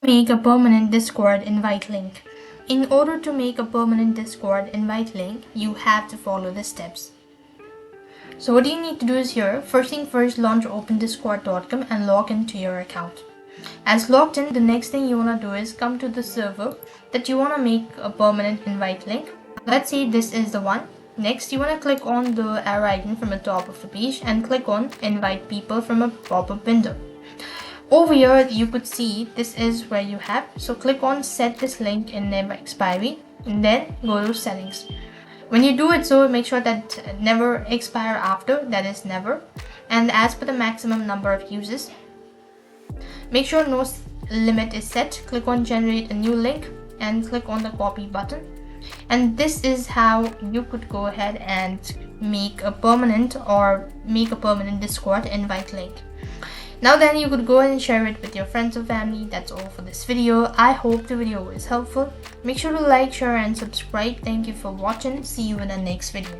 Make a permanent Discord invite link. In order to make a permanent Discord invite link, you have to follow the steps. So what you need to do is here, first thing first, launch opendiscord.com and log into your account. As logged in, the next thing you want to do is come to the server that you want to make a permanent invite link. Let's say this is the one. Next, you want to click on the arrow icon from the top of the page and click on invite people from a pop-up window. Over here, you could see this is where you have. So click on set this link in never expiry and then go to settings. When you do it, so make sure that never expire after, that is never. And as per the maximum number of users, make sure no limit is set. Click on generate a new link and click on the copy button. And this is how you could go ahead and make a permanent Discord invite link. Now then, you could go ahead and share it with your friends or family. That's all for this video. I hope the video was helpful. Make sure to like, share and subscribe. Thank you for watching. See you in the next video.